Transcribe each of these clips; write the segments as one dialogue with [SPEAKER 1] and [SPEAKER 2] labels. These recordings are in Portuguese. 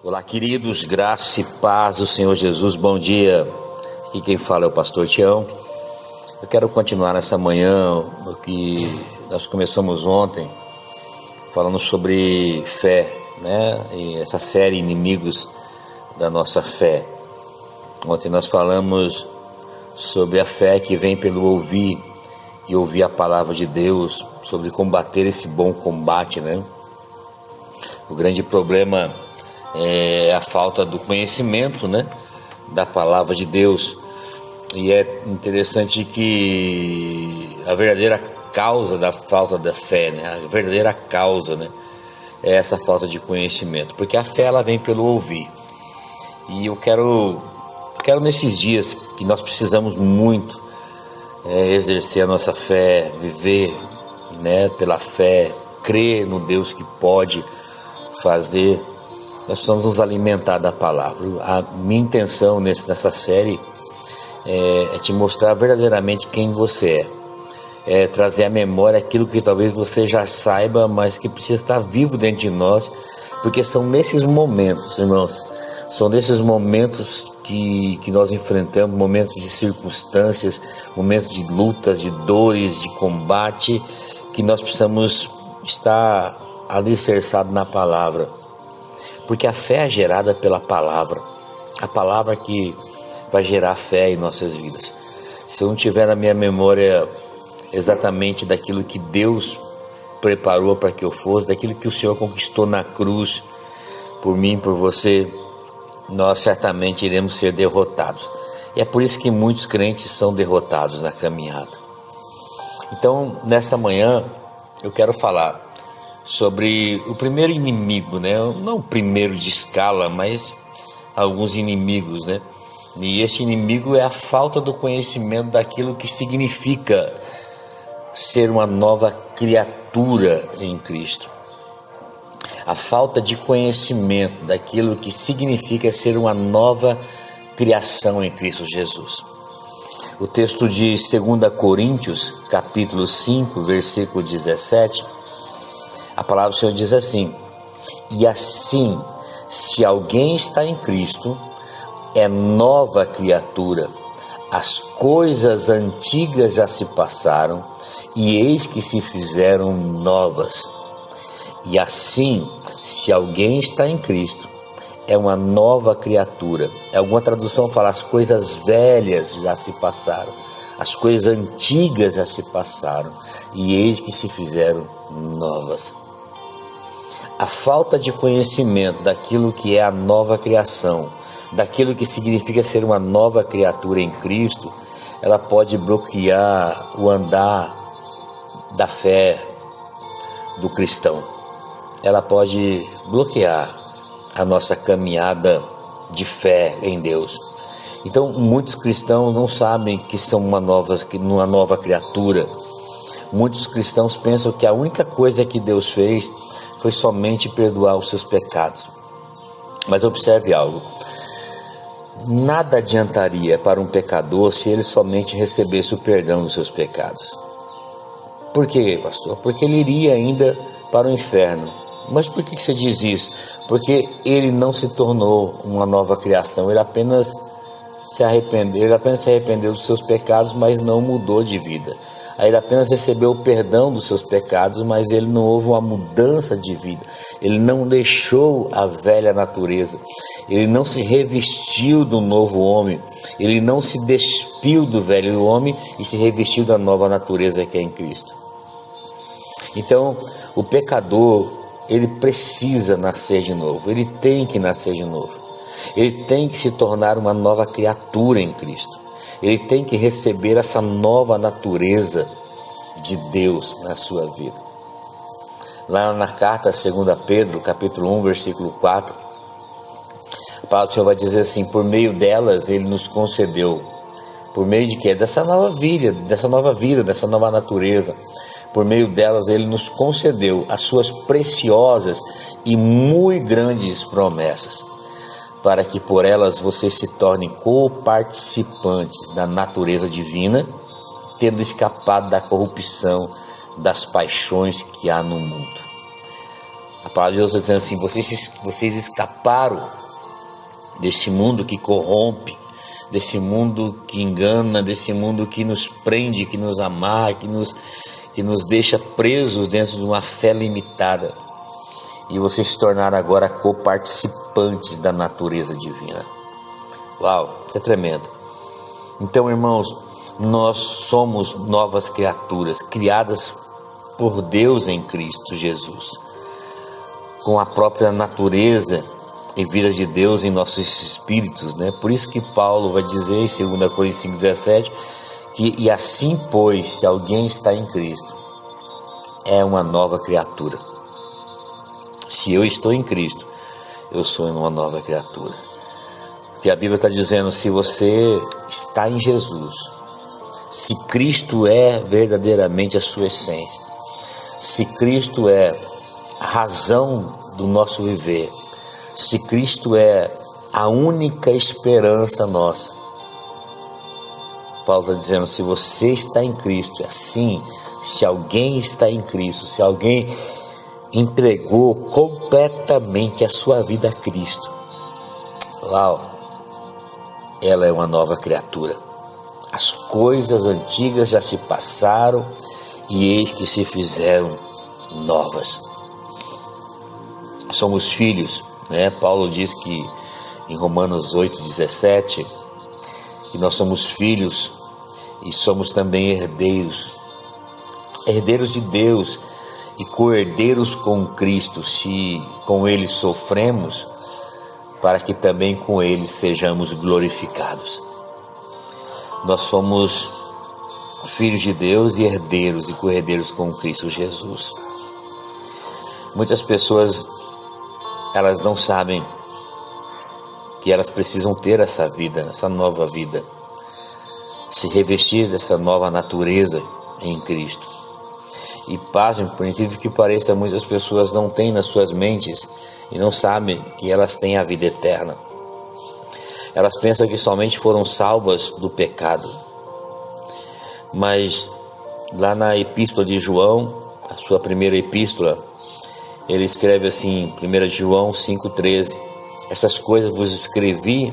[SPEAKER 1] Olá, queridos, graça e paz do Senhor Jesus, bom dia. Aqui quem fala é o pastor Tião. Eu quero continuar nessa manhã o que nós começamos ontem, falando sobre fé, né? E essa série Inimigos da Nossa Fé. Ontem nós falamos sobre a fé que vem pelo ouvir e ouvir a palavra de Deus, sobre combater esse bom combate, né? O grande problema é a falta do conhecimento, né, da palavra de Deus. E é interessante que a verdadeira causa da falta da fé, né, a verdadeira causa, né, é essa falta de conhecimento, porque a fé ela vem pelo ouvir. E eu quero nesses dias que nós precisamos muito exercer a nossa fé, viver, né, pela fé, crer no Deus que pode fazer. Nós precisamos nos alimentar da palavra. A minha intenção nessa série é te mostrar verdadeiramente quem você é trazer à memória aquilo que talvez você já saiba, mas que precisa estar vivo dentro de nós, porque são nesses momentos, irmãos, são nesses momentos que nós enfrentamos, momentos de circunstâncias, momentos de lutas, de dores, de combate, que nós precisamos estar alicerçados na palavra. Porque a fé é gerada pela palavra, a palavra que vai gerar fé em nossas vidas. Se eu não tiver na minha memória exatamente daquilo que Deus preparou para que eu fosse, daquilo que o Senhor conquistou na cruz, por mim, por você, nós certamente iremos ser derrotados. E é por isso que muitos crentes são derrotados na caminhada. Então, nesta manhã, eu quero falar sobre o primeiro inimigo, né? Não o primeiro de escala, mas alguns inimigos, né? E esse inimigo é a falta do conhecimento daquilo que significa ser uma nova criatura em Cristo. A falta de conhecimento daquilo que significa ser uma nova criação em Cristo Jesus. O texto de 2 Coríntios, capítulo 5, versículo 17, a palavra do Senhor diz assim: e assim, se alguém está em Cristo, é nova criatura. As coisas antigas já se passaram, e eis que se fizeram novas. E assim, se alguém está em Cristo, é uma nova criatura. Alguma tradução fala: as coisas velhas já se passaram, as coisas antigas já se passaram, e eis que se fizeram novas. A falta de conhecimento daquilo que é a nova criação, daquilo que significa ser uma nova criatura em Cristo, ela pode bloquear o andar da fé do cristão. Ela pode bloquear a nossa caminhada de fé em Deus. Então, muitos cristãos não sabem que são uma nova criatura. Muitos cristãos pensam que a única coisa que Deus fez foi somente perdoar os seus pecados. Mas observe algo: nada adiantaria para um pecador se ele somente recebesse o perdão dos seus pecados. Por quê, pastor? Porque ele iria ainda para o inferno. Mas por que você diz isso? Porque ele não se tornou uma nova criação, ele apenas se arrependeu dos seus pecados, mas não mudou de vida. Ele apenas recebeu o perdão dos seus pecados, mas ele não houve uma mudança de vida. Ele não deixou a velha natureza. Ele não se revestiu do novo homem. Ele não se despiu do velho homem e se revestiu da nova natureza que é em Cristo. Então, o pecador, ele precisa nascer de novo. Ele tem que nascer de novo. Ele tem que se tornar uma nova criatura em Cristo. Ele tem que receber essa nova natureza de Deus na sua vida. Lá na carta 2 Pedro, capítulo 1, versículo 4, a palavra do Senhor vai dizer assim: por meio delas Ele nos concedeu. Por meio de quê? Dessa nova vida, dessa nova natureza. Por meio delas Ele nos concedeu as suas preciosas e muito grandes promessas, para que por elas vocês se tornem co-participantes da natureza divina, tendo escapado da corrupção das paixões que há no mundo. A palavra de Deus está dizendo assim: vocês escaparam desse mundo que corrompe, desse mundo que engana, desse mundo que nos prende, que nos amarra, que nos deixa presos dentro de uma fé limitada. E vocês se tornaram agora coparticipantes da natureza divina. Uau, isso é tremendo. Então, irmãos, nós somos novas criaturas, criadas por Deus em Cristo Jesus, com a própria natureza e vida de Deus em nossos espíritos, né? Por isso que Paulo vai dizer em 2 Coríntios 5,17 que, e assim, pois, se alguém está em Cristo, é uma nova criatura. Se eu estou em Cristo, eu sou uma nova criatura. Porque a Bíblia está dizendo: se você está em Jesus, se Cristo é verdadeiramente a sua essência, se Cristo é a razão do nosso viver, se Cristo é a única esperança nossa, Paulo está dizendo: se você está em Cristo, assim, se alguém está em Cristo, se alguém entregou completamente a sua vida a Cristo, uau, ela é uma nova criatura. As coisas antigas já se passaram e eis que se fizeram novas. Somos filhos, né? Paulo diz que em Romanos 8,17 que nós somos filhos e somos também herdeiros, herdeiros de Deus e co-herdeiros com Cristo, se com Ele sofremos, para que também com Ele sejamos glorificados. Nós somos filhos de Deus e herdeiros e co-herdeiros com Cristo Jesus. Muitas pessoas, elas não sabem que elas precisam ter essa vida, essa nova vida, se revestir dessa nova natureza em Cristo. E pasmem, por incrível que pareça, muitas pessoas não têm nas suas mentes e não sabem que elas têm a vida eterna. Elas pensam que somente foram salvas do pecado. Mas lá na epístola de João, a sua primeira epístola, ele escreve assim, 1 João 5,13: essas coisas vos escrevi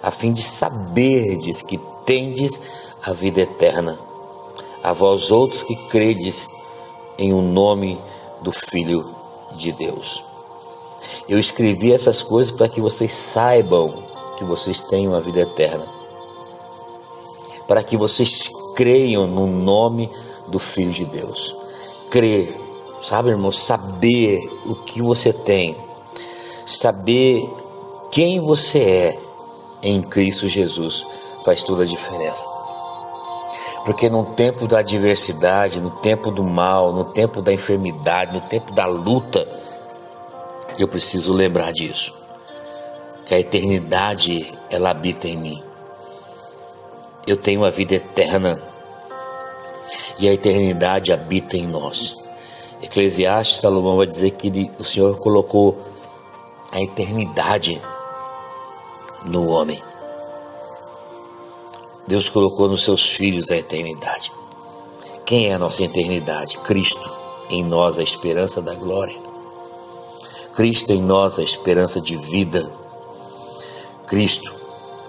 [SPEAKER 1] a fim de saberdes que tendes a vida eterna, a vós outros que credes em o nome do Filho de Deus. Eu escrevi essas coisas para que vocês saibam que vocês têm uma vida eterna, para que vocês creiam no nome do Filho de Deus. Crer, sabe, irmão, saber o que você tem, saber quem você é em Cristo Jesus faz toda a diferença. Porque no tempo da adversidade, no tempo do mal, no tempo da enfermidade, no tempo da luta, eu preciso lembrar disso, que a eternidade, ela habita em mim. Eu tenho a vida eterna e a eternidade habita em nós. Eclesiastes, Salomão vai dizer que o Senhor colocou a eternidade no homem. Deus colocou nos seus filhos a eternidade. Quem é a nossa eternidade? Cristo em nós, a esperança da glória. Cristo em nós, a esperança de vida. Cristo,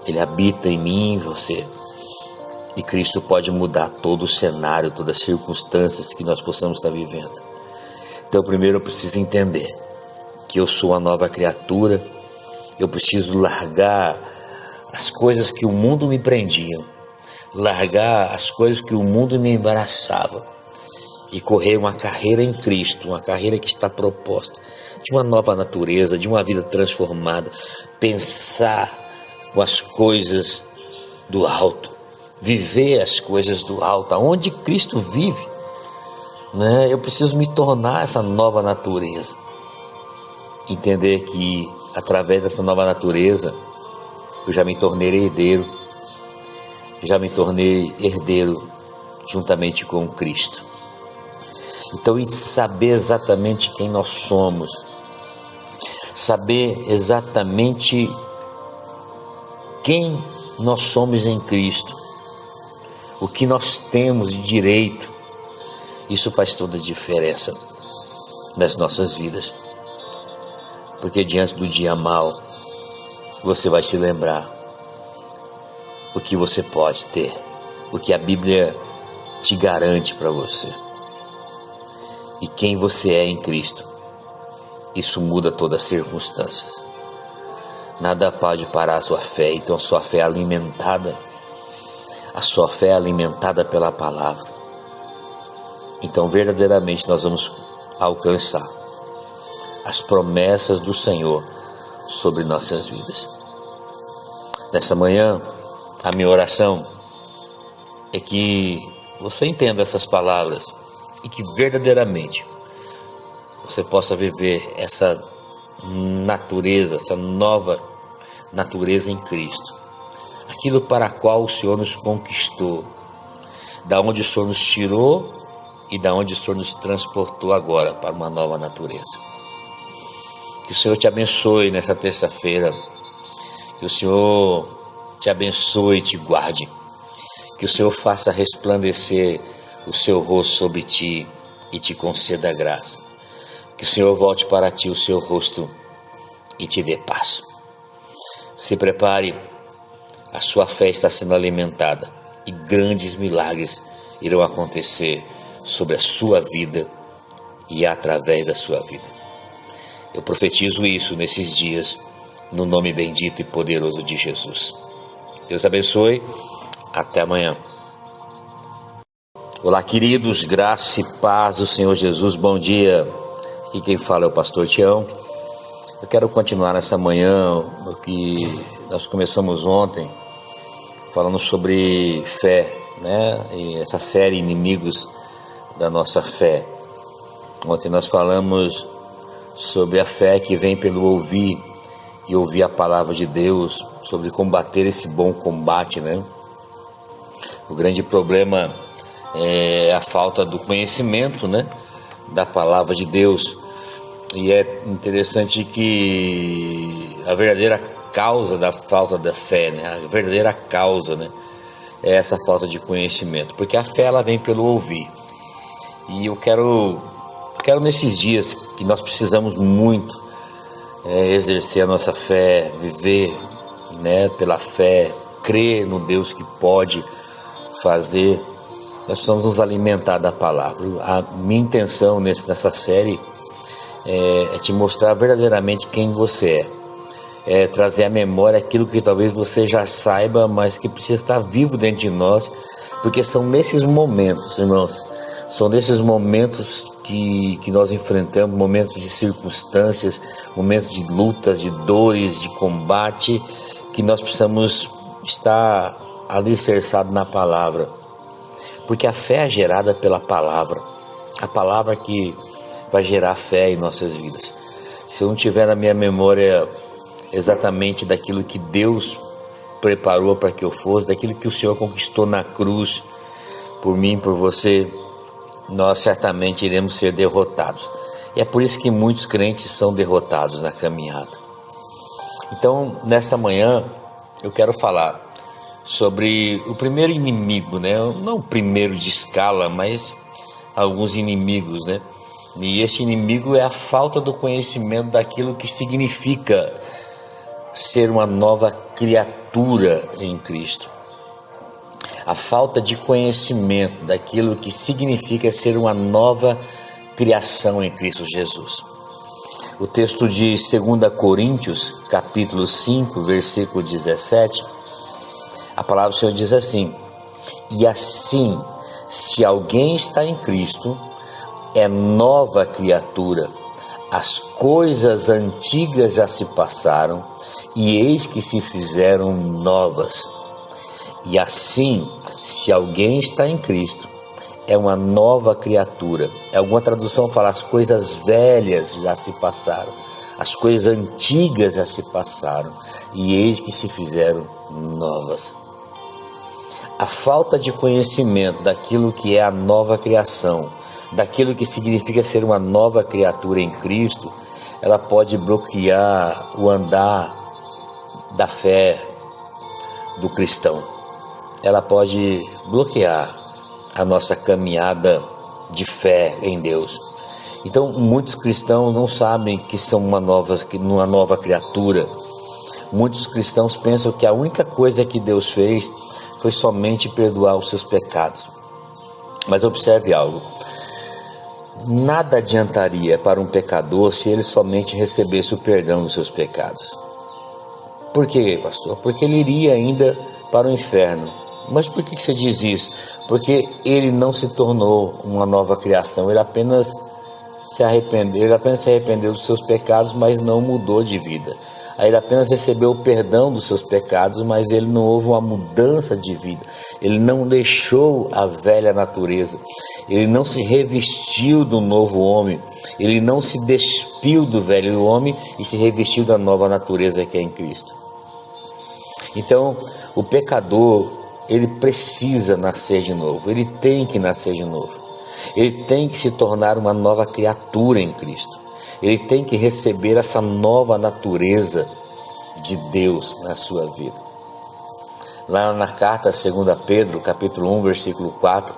[SPEAKER 1] Ele habita em mim e em você. E Cristo pode mudar todo o cenário, todas as circunstâncias que nós possamos estar vivendo. Então, primeiro eu preciso entender que eu sou uma nova criatura. Eu preciso largar as coisas que o mundo me prendia, largar as coisas que o mundo me embaraçava e correr uma carreira em Cristo, uma carreira que está proposta de uma nova natureza, de uma vida transformada, pensar com as coisas do alto, viver as coisas do alto, aonde Cristo vive, né? Eu preciso me tornar essa nova natureza, entender que através dessa nova natureza eu já me tornei herdeiro, juntamente com Cristo. Então, saber exatamente quem nós somos, saber exatamente quem nós somos em Cristo, o que nós temos de direito, isso faz toda a diferença nas nossas vidas. porque diante do dia mau, você vai se lembrar o que você pode ter, o que a Bíblia te garante para você e quem você é em Cristo. Isso muda todas as circunstâncias. Nada pode parar a sua fé, então a sua fé é alimentada. A sua fé é alimentada pela palavra. Então verdadeiramente nós vamos alcançar as promessas do Senhor sobre nossas vidas. Nessa manhã, a minha oração é que você entenda essas palavras e que verdadeiramente você possa viver essa natureza, essa nova natureza em Cristo. Aquilo para a qual o Senhor nos conquistou, da onde o Senhor nos tirou e da onde o Senhor nos transportou agora para uma nova natureza. Que o Senhor te abençoe nessa terça-feira. Que o Senhor te abençoe e te guarde. Que o Senhor faça resplandecer o seu rosto sobre ti e te conceda graça. Que o Senhor volte para ti o seu rosto e te dê paz. Se prepare, a sua fé está sendo alimentada e grandes milagres irão acontecer sobre a sua vida e através da sua vida. Eu profetizo isso nesses dias, no nome bendito e poderoso de Jesus. Deus abençoe, até amanhã. Olá, queridos, graça e paz do Senhor Jesus, bom dia. Aqui quem fala é o pastor Tião. Eu quero continuar nessa manhã o que nós começamos ontem, falando sobre fé, né? E essa série Inimigos da Nossa Fé. Ontem nós falamos sobre a fé que vem pelo ouvir e ouvir a palavra de Deus, sobre combater esse bom combate, né? O grande problema é a falta do conhecimento, né, da palavra de Deus. E é interessante que a verdadeira causa da falta da fé, né, a verdadeira causa, né, é essa falta de conhecimento, porque a fé ela vem pelo ouvir. E eu quero nesses dias que nós precisamos muito exercer a nossa fé, viver, né, pela fé, crer no Deus que pode fazer. Nós precisamos nos alimentar da palavra. A minha intenção nessa série é te mostrar verdadeiramente quem você é trazer à memória aquilo que talvez você já saiba, mas que precisa estar vivo dentro de nós, porque são nesses momentos, irmãos, são nesses momentos que nós enfrentamos, momentos de circunstâncias, momentos de lutas, de dores, de combate, que nós precisamos estar alicerçados na palavra, porque a fé é gerada pela palavra, a palavra que vai gerar fé em nossas vidas. Se eu não tiver na minha memória exatamente daquilo que Deus preparou para que eu fosse, daquilo que o Senhor conquistou na cruz por mim, por você, nós certamente iremos ser derrotados. E é por isso que muitos crentes são derrotados na caminhada. Então, nesta manhã, eu quero falar sobre o primeiro inimigo, né? Não o primeiro de escala, mas alguns inimigos, né? E esse inimigo é a falta do conhecimento daquilo que significa ser uma nova criatura em Cristo. A falta de conhecimento daquilo que significa ser uma nova criação em Cristo Jesus. O texto de 2 Coríntios, capítulo 5, versículo 17, a palavra do Senhor diz assim: e assim, se alguém está em Cristo, é nova criatura. As coisas antigas já se passaram, e eis que se fizeram novas. E assim, se alguém está em Cristo, é uma nova criatura. Alguma tradução fala: as coisas velhas já se passaram, as coisas antigas já se passaram, e eis que se fizeram novas. A falta de conhecimento daquilo que é a nova criação, daquilo que significa ser uma nova criatura em Cristo, ela pode bloquear o andar da fé do cristão. Ela pode bloquear a nossa caminhada de fé em Deus. Então muitos cristãos não sabem que são uma nova criatura. Muitos cristãos pensam que a única coisa que Deus fez foi somente perdoar os seus pecados. Mas observe algo: nada adiantaria para um pecador se ele somente recebesse o perdão dos seus pecados. Por quê, pastor? Porque ele iria ainda para o inferno. Mas por que você diz isso? Porque ele não se tornou uma nova criação, ele apenas se arrependeu dos seus pecados, mas não mudou de vida. Ele apenas recebeu o perdão dos seus pecados, mas ele não houve uma mudança de vida. Ele não deixou a velha natureza, ele não se revestiu do novo homem, ele não se despiu do velho homem e se revestiu da nova natureza que é em Cristo. Então, o pecador, ele precisa nascer de novo, ele tem que nascer de novo. Ele tem que se tornar uma nova criatura em Cristo. Ele tem que receber essa nova natureza de Deus na sua vida. Lá na carta 2 Pedro, capítulo 1, versículo 4,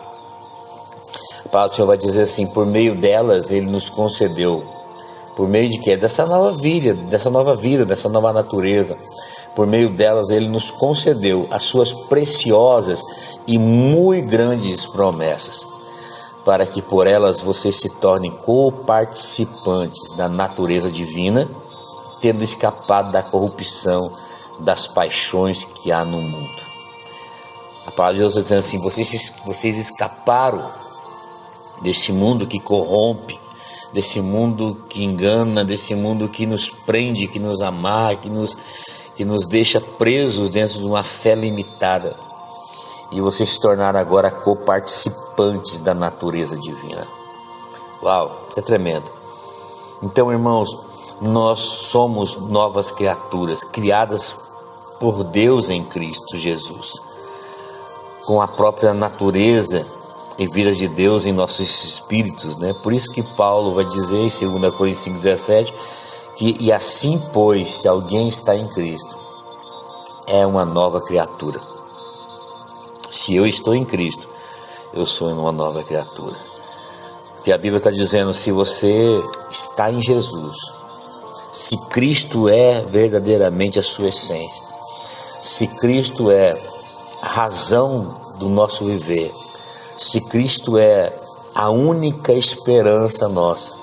[SPEAKER 1] a palavra do Senhor vai dizer assim: por meio delas ele nos concedeu. Por meio de quê? Dessa nova vida, dessa nova natureza. Por meio delas ele nos concedeu as suas preciosas e muito grandes promessas, para que por elas vocês se tornem co-participantes da natureza divina, tendo escapado da corrupção das paixões que há no mundo. A palavra de Deus está dizendo assim: vocês escaparam desse mundo que corrompe, desse mundo que engana, desse mundo que nos prende, que nos amarra, que nos deixa presos dentro de uma fé limitada. E vocês se tornaram agora coparticipantes da natureza divina. Uau, isso é tremendo. Então, irmãos, nós somos novas criaturas, criadas por Deus em Cristo Jesus, com a própria natureza e vida de Deus em nossos espíritos, né? Por isso que Paulo vai dizer em 2 Coríntios 5,17 que, e assim, pois, se alguém está em Cristo, é uma nova criatura. Se eu estou em Cristo, eu sou uma nova criatura. Porque a Bíblia está dizendo: se você está em Jesus, se Cristo é verdadeiramente a sua essência, se Cristo é a razão do nosso viver, se Cristo é a única esperança nossa,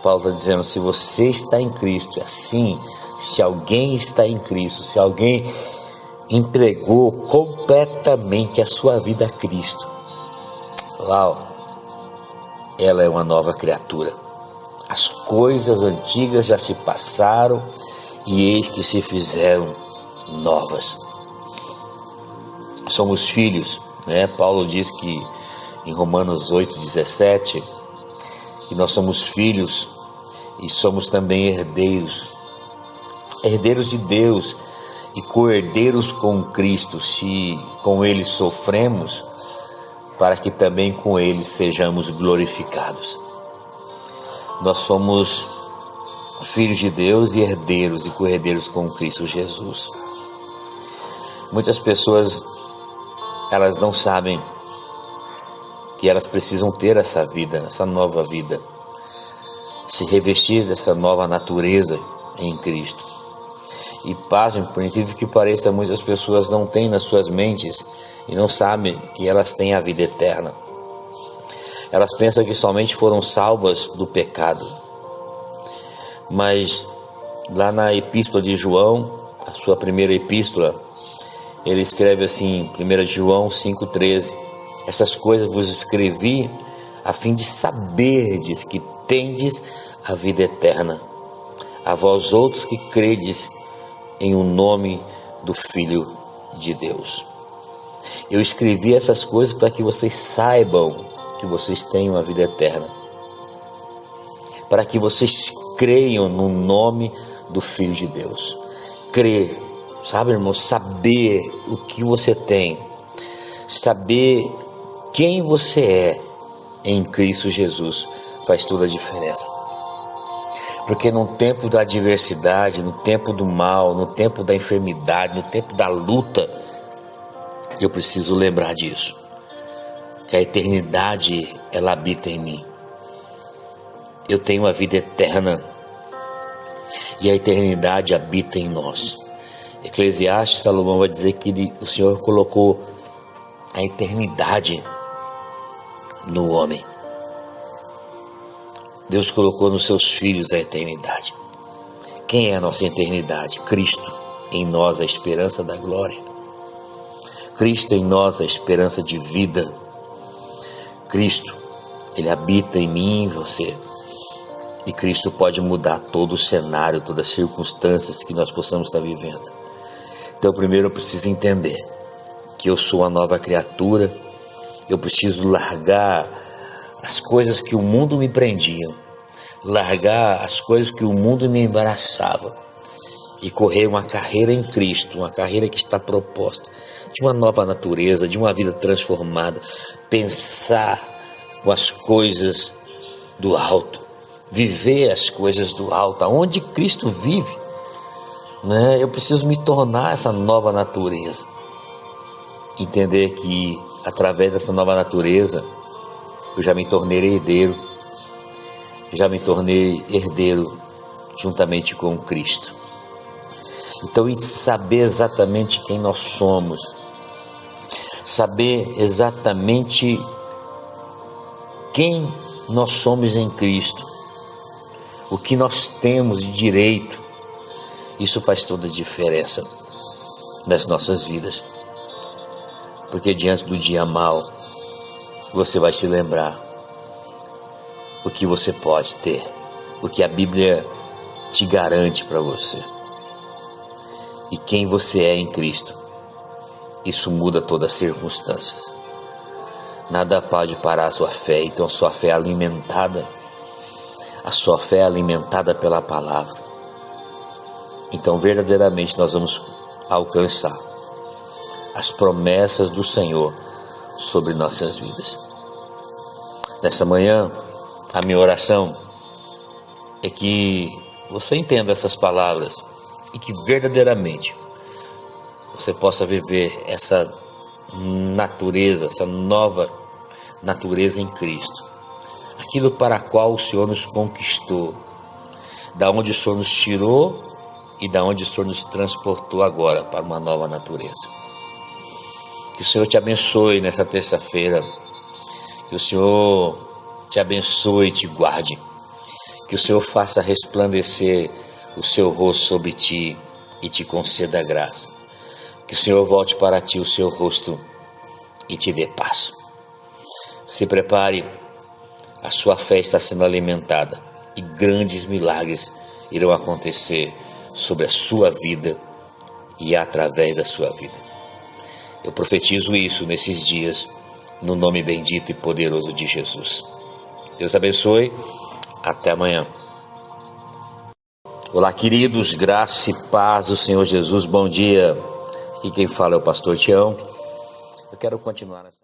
[SPEAKER 1] Paulo está dizendo: se você está em Cristo, assim, se alguém está em Cristo, se alguém entregou completamente a sua vida a Cristo, uau, ela é uma nova criatura. As coisas antigas já se passaram e eis que se fizeram novas. Somos filhos, né? Paulo diz que em Romanos 8,17 que nós somos filhos e somos também herdeiros de Deus e co-herdeiros com Cristo, se com Ele sofremos, para que também com Ele sejamos glorificados. Nós somos filhos de Deus e herdeiros e co-herdeiros com Cristo Jesus. Muitas pessoas, elas não sabem que elas precisam ter essa vida, essa nova vida, se revestir dessa nova natureza em Cristo. E pasmem, por incrível que pareça, muitas pessoas não têm nas suas mentes e não sabem que elas têm a vida eterna. Elas pensam que somente foram salvas do pecado. Mas lá na epístola de João, a sua primeira epístola, ele escreve assim, 1 João 5,13: essas coisas vos escrevi a fim de saberdes que tendes a vida eterna, a vós outros que credes em o nome do Filho de Deus. Eu escrevi essas coisas para que vocês saibam que vocês têm uma vida eterna, para que vocês creiam no nome do Filho de Deus. Crer, sabe, irmão, saber o que você tem, saber quem você é em Cristo Jesus faz toda a diferença. Porque no tempo da adversidade, no tempo do mal, no tempo da enfermidade, no tempo da luta, eu preciso lembrar disso, que a eternidade ela habita em mim, eu tenho a vida eterna e a eternidade habita em nós. Eclesiastes, Salomão vai dizer que o Senhor colocou a eternidade no homem. Deus colocou nos seus filhos a eternidade. Quem é a nossa eternidade? Cristo, em nós a esperança da glória. Cristo em nós a esperança de vida. Cristo, Ele habita em mim e em você. E Cristo pode mudar todo o cenário, todas as circunstâncias que nós possamos estar vivendo. Então, primeiro eu preciso entender que eu sou uma nova criatura. Eu preciso largar as coisas que o mundo me prendia, largar as coisas que o mundo me embaraçava e correr uma carreira em Cristo, uma carreira que está proposta, de uma nova natureza, de uma vida transformada, pensar com as coisas do alto, viver as coisas do alto, aonde Cristo vive, né? Eu preciso me tornar essa nova natureza, entender que através dessa nova natureza eu já me tornei herdeiro juntamente com Cristo. Então, saber exatamente quem nós somos, saber exatamente quem nós somos em Cristo, o que nós temos de direito, isso faz toda a diferença nas nossas vidas. Porque diante do dia mau, você vai se lembrar o que você pode ter, o que a Bíblia te garante para você. E quem você é em Cristo, isso muda todas as circunstâncias. Nada pode parar a sua fé, então a sua fé é alimentada. A sua fé é alimentada pela palavra. Então verdadeiramente nós vamos alcançar as promessas do Senhor sobre nossas vidas. Nessa manhã, a minha oração é que você entenda essas palavras e que verdadeiramente você possa viver essa natureza, essa nova natureza em Cristo. Aquilo para a qual o Senhor nos conquistou, da onde o Senhor nos tirou e da onde o Senhor nos transportou agora para uma nova natureza. Que o Senhor te abençoe nessa terça-feira. Que o Senhor te abençoe e te guarde. Que o Senhor faça resplandecer o seu rosto sobre ti e te conceda graça. Que o Senhor volte para ti o seu rosto e te dê paz. Se prepare, a sua fé está sendo alimentada e grandes milagres irão acontecer sobre a sua vida e através da sua vida. Eu profetizo isso nesses dias, no nome bendito e poderoso de Jesus. Deus abençoe. Até amanhã. Olá, queridos. Graça e paz do Senhor Jesus. Bom dia. Aqui quem fala é o pastor Tião. Eu quero continuar nessa...